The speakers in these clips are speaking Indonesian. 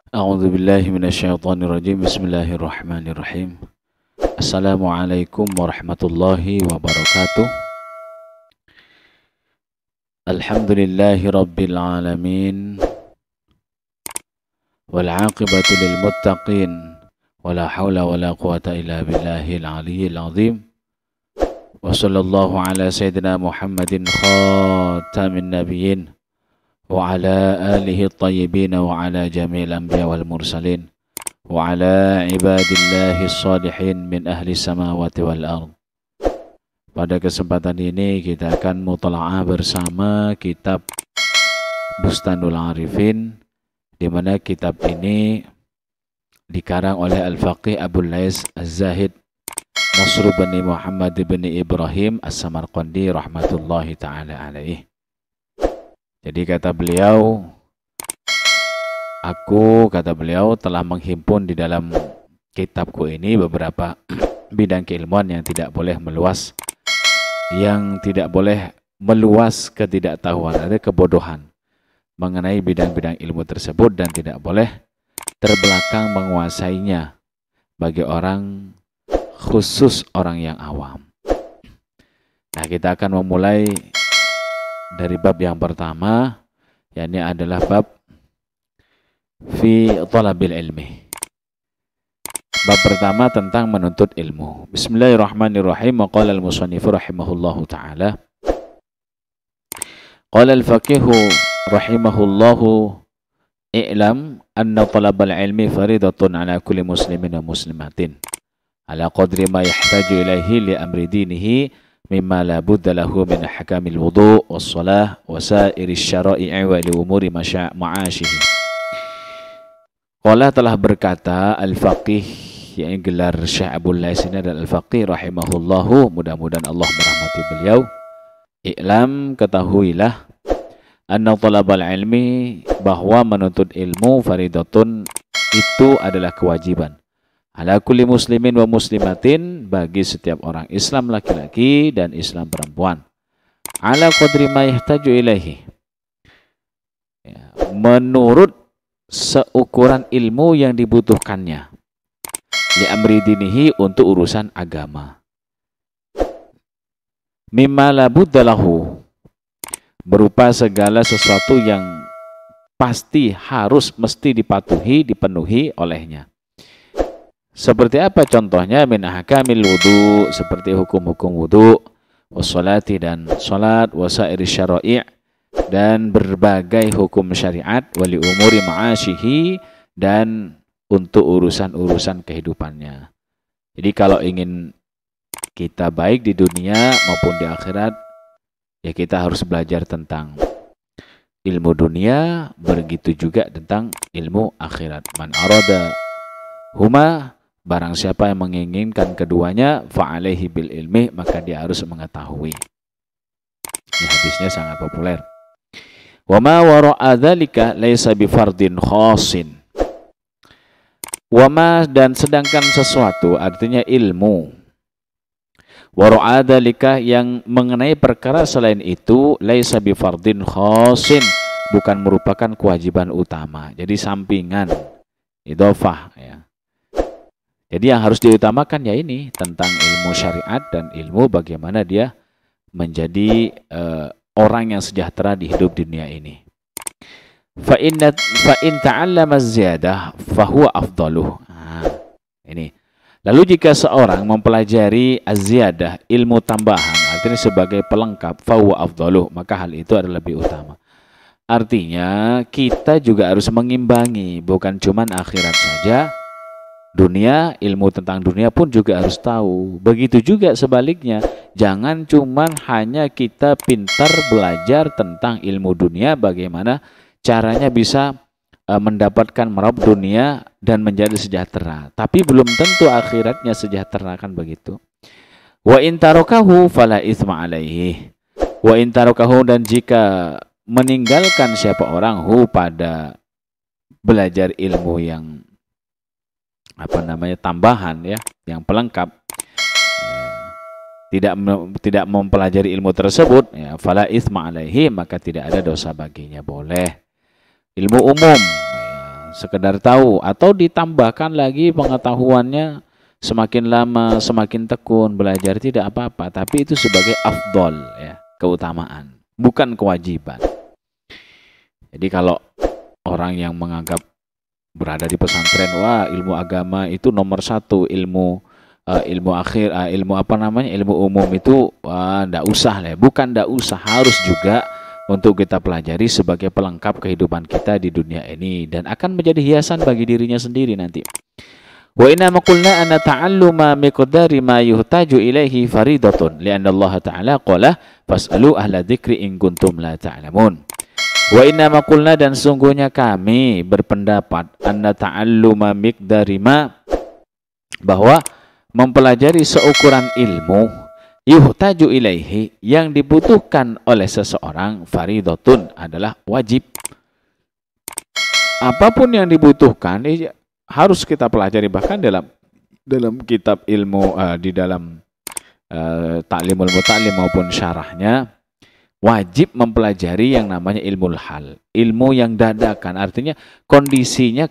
A'udzu billahi minasyaitonir rajim. Bismillahirrahmanirrahim. Assalamualaikum warahmatullahi wabarakatuh. Alhamdulillahi rabbil alamin. Wal 'aqibatu lil muttaqin. Wala haula wala quwata illa billahil aliyyil azim. Wa sallallahu ala sayyidina Muhammadin khatamin nabiyyin wa ala alihi at-tayyibin wa ala jami'il anbiya wal mursalin wa ala ibadillahi shalihin min ahli samawati wal ardh. Pada kesempatan ini kita akan mutalaah bersama kitab Bustanul Arifin, di mana kitab ini dikarang oleh Al-Faqih Abul Lais Az-Zahid Nasr bin Muhammad bin Ibrahim As-Samarqandi rahmatullahi ta'ala alaih. Jadi kata beliau, kata beliau telah menghimpun di dalam kitabku ini beberapa bidang keilmuan yang tidak boleh meluas ketidaktahuan, ada kebodohan mengenai bidang-bidang ilmu tersebut dan tidak boleh terbelakang menguasainya bagi orang, khusus orang yang awam. Nah, kita akan memulai dari bab yang pertama, yakni adalah bab fi thalabil ilmi. Bab pertama tentang menuntut ilmu. Bismillahirrahmanirrahim. Qala al-musannifu rahimahullahu ta'ala. Qala al-faqihu rahimahullahu i'lam anna talabal ilmi faridatun ala kulli muslimin wa muslimatin ala qadri ma yahtaju ilaihi li amri dinihi mimma la budda lahu min ahkamil wudu' was-shalah wa sa'iris syara'i' wa li umuri ma'asyihi. Qala telah berkata al-faqih, yang gelar Syekh Abul Lais ini adalah al-faqih rahimahullahu, mudah-mudahan Allah merahmati beliau. I'lam, ketahuilah, anna talabal ilmi, bahwa menuntut ilmu faridatun itu adalah kewajiban. Ala kulli muslimin wa muslimatin, bagi setiap orang Islam laki-laki dan Islam perempuan. Ala qadri ma yahtaju ilaihi, ya, menurut seukuran ilmu yang dibutuhkannya. Li amri dinihi, untuk urusan agama. Mimma la budda lahu, berupa segala sesuatu yang pasti mesti dipatuhi, dipenuhi olehnya. Seperti apa contohnya? Min ahkamil wudu, seperti hukum-hukum wudu, wassalati, dan salat, wasairi syara'i', dan berbagai hukum syariat, wali umuri ma'asyihi, dan untuk urusan-urusan kehidupannya. Jadi kalau ingin kita baik di dunia maupun di akhirat, ya kita harus belajar tentang ilmu dunia, begitu juga tentang ilmu akhirat. Man arada huma, barang siapa yang menginginkan keduanya, fa'alaihi bil ilmi, maka dia harus mengetahui. Ini hadisnya sangat populer. Wa ma wara'a dzalika laisa bi fardin khasin. Wa ma, dan sedangkan sesuatu, artinya ilmu. Wara'a dzalika, yang mengenai perkara selain itu, laisa bi fardin khasin, bukan merupakan kewajiban utama. Jadi sampingan, idhofah, ya. Jadi yang harus diutamakan ya ini, tentang ilmu syariat dan ilmu bagaimana dia menjadi orang yang sejahtera di hidup dunia ini. Fa in ta'allama az-ziyadah fahuwa afdaluh. Ini. Lalu jika seorang mempelajari az-ziyadah, ilmu tambahan, artinya sebagai pelengkap, fahuwa afdaluh, maka hal itu adalah lebih utama. Artinya kita juga harus mengimbangi, bukan cuma akhirat saja. Dunia, ilmu tentang dunia pun juga harus tahu. Begitu juga sebaliknya. Jangan cuman hanya kita pintar belajar tentang ilmu dunia, bagaimana caranya bisa mendapatkan meraup dunia dan menjadi sejahtera. Tapi belum tentu akhiratnya sejahtera, kan begitu. Wa in tarakahu fala itsma alaihi. Wa in tarakahu, dan jika meninggalkan siapa orang pada belajar ilmu yang tambahan, ya, yang pelengkap, tidak mempelajari ilmu tersebut, ya, fala itsma alaihi, maka tidak ada dosa baginya, boleh. Ilmu umum, ya, sekedar tahu, atau ditambahkan lagi pengetahuannya semakin lama semakin tekun belajar, tidak apa-apa, tapi itu sebagai afdol, ya, keutamaan, bukan kewajiban. Jadi kalau orang yang menganggap berada di pesantren, wah ilmu agama itu nomor satu, ilmu ilmu umum itu ndak usah lah, bukan ndak usah, harus juga untuk kita pelajari sebagai pelengkap kehidupan kita di dunia ini dan akan menjadi hiasan bagi dirinya sendiri nanti. Wa inna ma qulna anna ta'alluma miqdari ma yuhtaju ilaihi faridatun li'anna Allah ta'ala qala fas'alu ahla dzikri in kuntum la ta'lamun. Wa inna ma qulna, dan sungguhnya kami berpendapat, anna ta'alluma miqdari ma, bahwa mempelajari seukuran ilmu, yuhtaju ilaihi, yang dibutuhkan oleh seseorang, faridatun, adalah wajib. Apapun yang dibutuhkan harus kita pelajari, bahkan dalam kitab ilmu, di dalam Ta'limul Muta'allim maupun syarahnya, wajib mempelajari yang namanya ilmu hal, ilmu yang dadakan, artinya kondisinya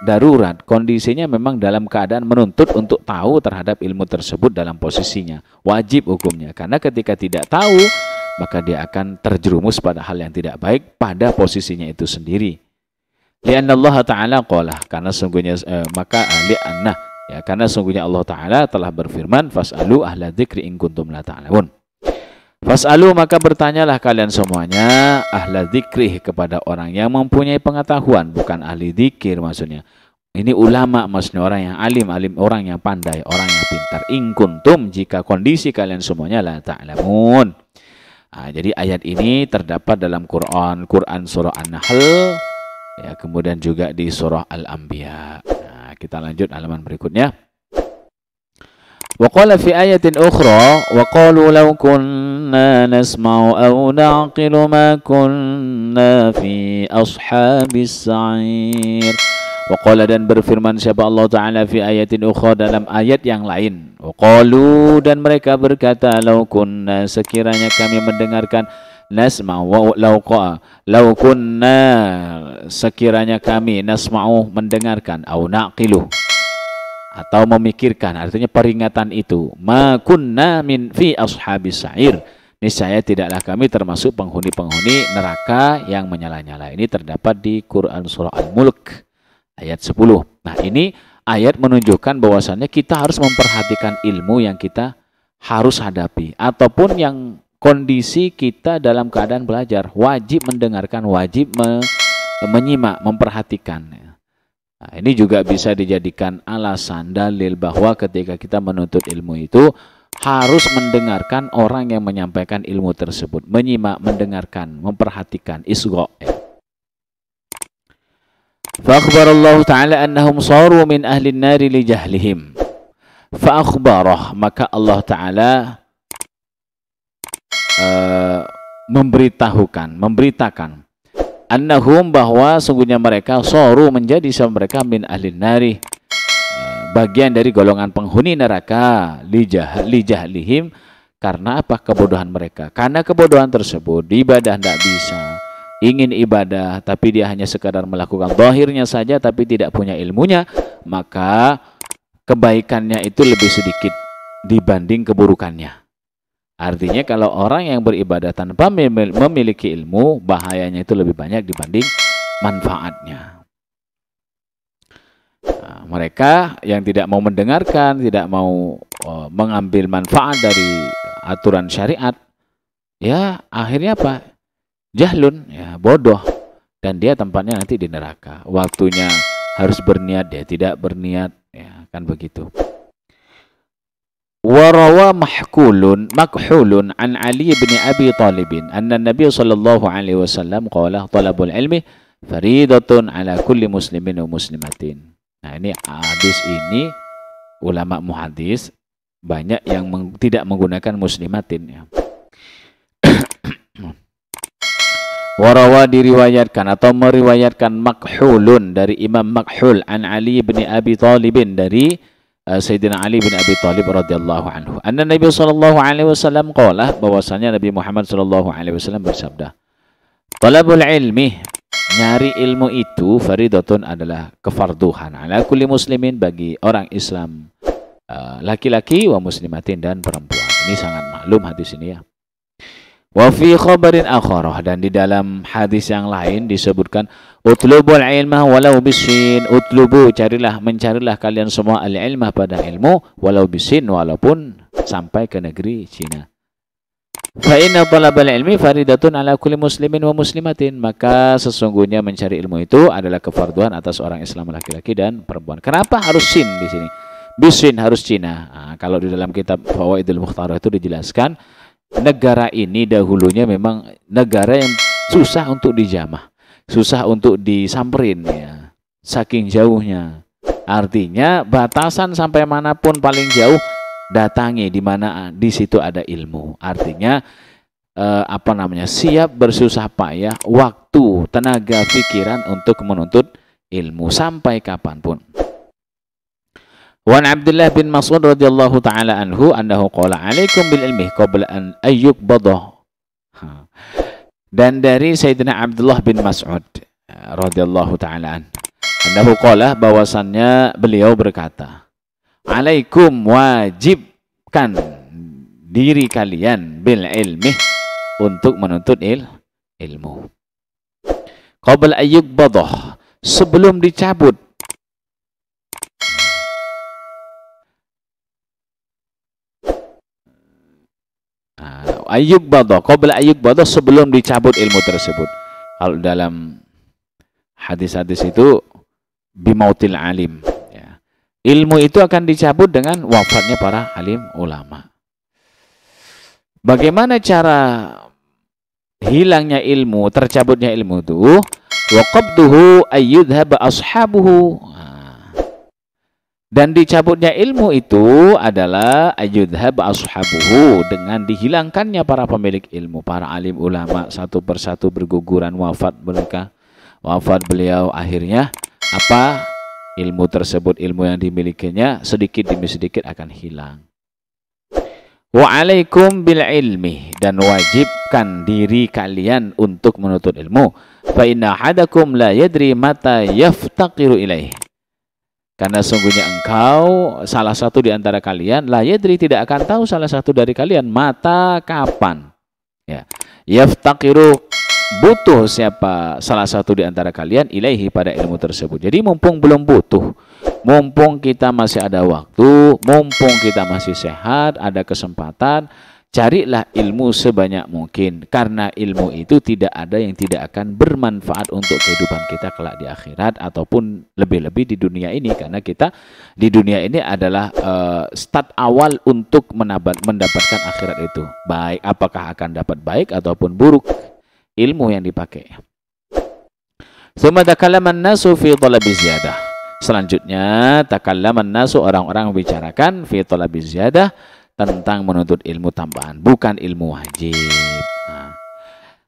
darurat, kondisinya memang dalam keadaan menuntut untuk tahu terhadap ilmu tersebut dalam posisinya, wajib hukumnya, karena ketika tidak tahu maka dia akan terjerumus pada hal yang tidak baik pada posisinya itu sendiri. Lianna Allah Ta'ala qala, karena sungguhnya karena sungguhnya Allah Ta'ala telah berfirman, fas'alu ahla dzikri in kuntum la ta'lamun. Fas'alu, maka bertanyalah kalian semuanya, ahla dzikri, kepada orang yang mempunyai pengetahuan, bukan ahli dzikir maksudnya. Ini ulama maksudnya, orang yang alim, orang yang pandai, orang yang pintar. In kuntum, jika kondisi kalian semuanya la ta'lamun. Jadi ayat ini terdapat dalam Quran surah An-Nahl, ya, kemudian juga di surah Al-Anbiya. Kita lanjut halaman berikutnya. Wa qala fi ayatin ukhra wa qalu law kunna nasma'u aw na'qilu ma kunna fi ashabis sa'ir. Wa qala, dan berfirman siapa Allah Ta'ala fi ayatin ukhra, dalam ayat yang lain. Wa qalu, dan mereka berkata, law kunna, sekiranya kami mendengarkan, nasma'u, law kunna, sekiranya kami, nasma'u, mendengarkan, au naqilu, atau memikirkan, artinya peringatan itu, ma kunna min fi ashabis sa'ir, niscaya tidaklah kami termasuk penghuni-penghuni neraka yang menyala-nyala. Ini terdapat di Quran surah Al-Mulk ayat 10. Nah, ini ayat menunjukkan bahwasannya kita harus memperhatikan ilmu yang kita harus hadapi, ataupun yang kondisi kita dalam keadaan belajar, wajib mendengarkan, wajib menyimak, memperhatikan. Nah, ini juga bisa dijadikan alasan, dalil bahwa ketika kita menuntut ilmu itu harus mendengarkan orang yang menyampaikan ilmu tersebut, menyimak, mendengarkan, memperhatikan, isgha. Fa akhbarallahu ta'ala annahum saru min ahli an-nari li jahlihim. Fa akhbarah, maka Allah Ta'ala memberitakan annahum, bahwa sungguhnya mereka, saru, menjadi sama mereka, min ahlin nari, bagian dari golongan penghuni neraka, li jahlihim, karena apa? Kebodohan mereka. Karena kebodohan tersebut, ibadah tidak bisa, ingin ibadah tapi dia hanya sekadar melakukan zahirnya saja tapi tidak punya ilmunya, maka kebaikannya itu lebih sedikit dibanding keburukannya. Artinya kalau orang yang beribadah tanpa memiliki ilmu, bahayanya itu lebih banyak dibanding manfaatnya. Nah, mereka yang tidak mau mendengarkan, tidak mau mengambil manfaat dari aturan syariat, ya akhirnya apa? Jahlun, ya bodoh, dan dia tempatnya nanti di neraka. Waktunya harus berniat, dia tidak berniat, ya kan begitu. Warawa makhulun an Ali bin Abi Talib anna Nabi sallallahu alaihi wasallam qala talabul ilmi faridatun ala kulli muslimin wa muslimatin. Nah, ini hadis ini ulama muhadis banyak yang tidak menggunakan muslimatin, ya. Warawa, diriwayatkan atau meriwayatkan makhulun dari Imam Makhul an Ali bin Abi Talib, dari Sayyidina Ali bin Abi Thalib radhiyallahu anhu. Anna Nabi sallallahu alaihi wasallam qala, bahwasanya Nabi Muhammad sallallahu alaihi wasallam bersabda, talabul ilmi, nyari ilmu itu fardhatun adalah kefarduhan ala kulli muslimin, bagi orang Islam laki-laki wa muslimatin dan perempuan. Ini sangat maklum hadis ini ya. Wa fi khabarin akharah, dan di dalam hadis yang lain disebutkan utlubul ilma walau bisin, utlubu mencarilah kalian semua al ilmah pada ilmu walau bisin, walaupun sampai ke negeri Cina. Fa inna talabal ilmi faridatun ala kulli muslimin wa muslimatin, maka sesungguhnya mencari ilmu itu adalah kefarduan atas orang Islam laki-laki dan perempuan. Kenapa harus sin di sini? Bisin harus Cina. Nah, kalau di dalam kitab Fawaidul Mukhtarah itu dijelaskan, negara ini dahulunya memang negara yang susah untuk dijamah, susah untuk disamperin ya, saking jauhnya. Artinya batasan sampai manapun paling jauh datangi, di mana di situ ada ilmu. Artinya siap bersusah payah waktu, tenaga, pikiran untuk menuntut ilmu sampai kapanpun. Wan Abdullah bin Mas'ud radhiyallahu taala anhu annahu qala alaikum bil ilmi qabla an ayyuqbadah. Dan dari Sayyidina Abdullah bin Mas'ud radhiyallahu taala anhu qala, bahwasannya beliau berkata, alaikum, wajibkan diri kalian bil ilmi, untuk menuntut ilmu. Qabla ayyuqbadah, sebelum dicabut. Ayyuqbadah, qabla ayyuqbadah, sebelum dicabut ilmu tersebut. Kalau dalam hadis-hadis itu bimautil alim ya. Ilmu itu akan dicabut dengan wafatnya para alim ulama. Bagaimana cara hilangnya ilmu, tercabutnya ilmu itu? Wa qabduhu ayyudhab ashabuhu. Dan dicabutnya ilmu itu adalah ayyudhab ashabuhu, dengan dihilangkannya para pemilik ilmu, para alim ulama, satu persatu berguguran wafat mereka. Wafat beliau, akhirnya apa? Ilmu tersebut, ilmu yang dimilikinya sedikit demi sedikit akan hilang. Wa alaikum bil ilmi, dan wajibkan diri kalian untuk menuntut ilmu. Fa inna ahadakum la yadri mata yaftaqiru ilaih. Karena sungguhnya engkau, salah satu di antara kalian, la yadri, tidak akan tahu salah satu dari kalian, mata kapan. Ya. Yaftaqiru, butuh siapa salah satu di antara kalian, ilaihi, pada ilmu tersebut. Jadi mumpung belum butuh, mumpung kita masih ada waktu, mumpung kita masih sehat, ada kesempatan, carilah ilmu sebanyak mungkin. Karena ilmu itu tidak ada yang tidak akan bermanfaat untuk kehidupan kita kelak di akhirat, ataupun lebih-lebih di dunia ini. Karena kita di dunia ini adalah start awal untuk mendapatkan akhirat itu. Baik, apakah akan dapat baik ataupun buruk ilmu yang dipakai. Tsumma takallaman nasu fi talabi ziyadah. Selanjutnya takallaman nasu, orang-orang membicarakan fi talabi ziyadah, tentang menuntut ilmu tambahan, bukan ilmu wajib.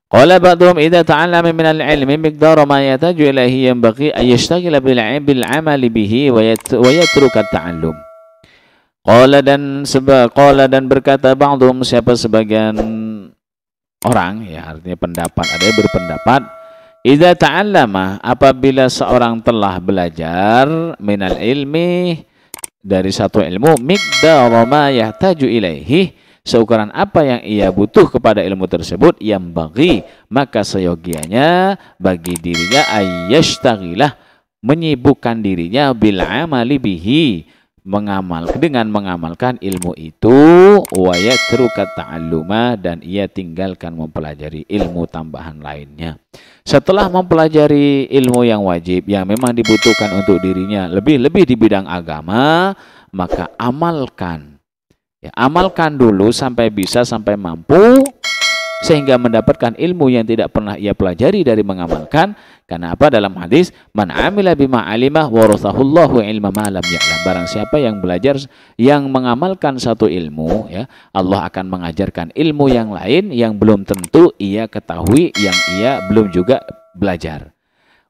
Qala ba'dhum idza ta'allama min al-'ilmi miqdara ma yataju ilaihi yanbaghi an yashtagila bil 'amali bihi wa yatruka at-ta'allum. Qala dan berkata ba'dhum, siapa sebagian orang, ya artinya pendapat, ada yang berpendapat, idza ta'allama, apabila seorang telah belajar minal ilmi, dari satu ilmu, miqdara ma yahtaju ilaihi, seukuran apa yang ia butuh kepada ilmu tersebut, yang bagi, maka seyogianya bagi dirinya ayyashtaghilah, menyibukkan dirinya bil amali bihi, dengan mengamalkan ilmu itu, wa yatruka ta'alluma, dan ia tinggalkan mempelajari ilmu tambahan lainnya. Setelah mempelajari ilmu yang wajib, yang memang dibutuhkan untuk dirinya, lebih-lebih di bidang agama, maka amalkan. Ya, amalkan dulu sampai bisa, sampai mampu, sehingga mendapatkan ilmu yang tidak pernah ia pelajari dari mengamalkan. Karena apa? Dalam hadis, man amila bima alimah warathahullahu ilma ma lam ya'lam. Barang siapa yang belajar, yang mengamalkan satu ilmu, ya, Allah akan mengajarkan ilmu yang lain yang belum tentu ia ketahui, yang ia belum juga belajar.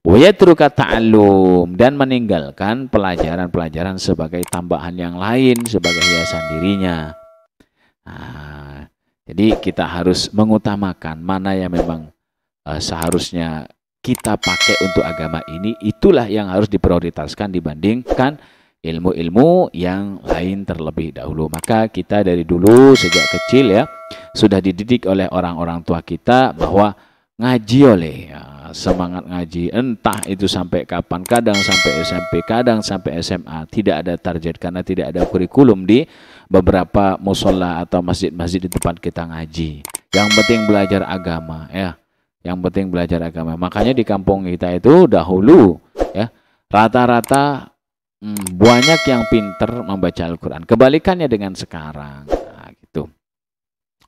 Wa yatruka ta'allum, dan meninggalkan pelajaran-pelajaran sebagai tambahan yang lain, sebagai hiasan dirinya. Jadi kita harus mengutamakan mana yang memang seharusnya kita pakai untuk agama ini, itulah yang harus diprioritaskan dibandingkan ilmu-ilmu yang lain terlebih dahulu. Maka kita dari dulu sejak kecil ya sudah dididik oleh orang-orang tua kita bahwa ngaji oleh ya, semangat ngaji, entah itu sampai kapan, kadang sampai SMP, kadang sampai SMA, tidak ada target karena tidak ada kurikulum di beberapa musola atau masjid-masjid di tempat kita ngaji. Yang penting belajar agama ya. Yang penting belajar agama. Makanya di kampung kita itu dahulu ya rata-rata banyak yang pinter membaca Al-Quran. Kebalikannya dengan sekarang. Nah, gitu.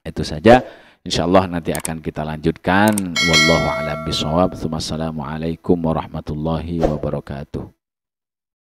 Itu saja. Insyaallah nanti akan kita lanjutkan. Wallahu a'lam bishawab. Wassalamualaikum warahmatullahi wabarakatuh.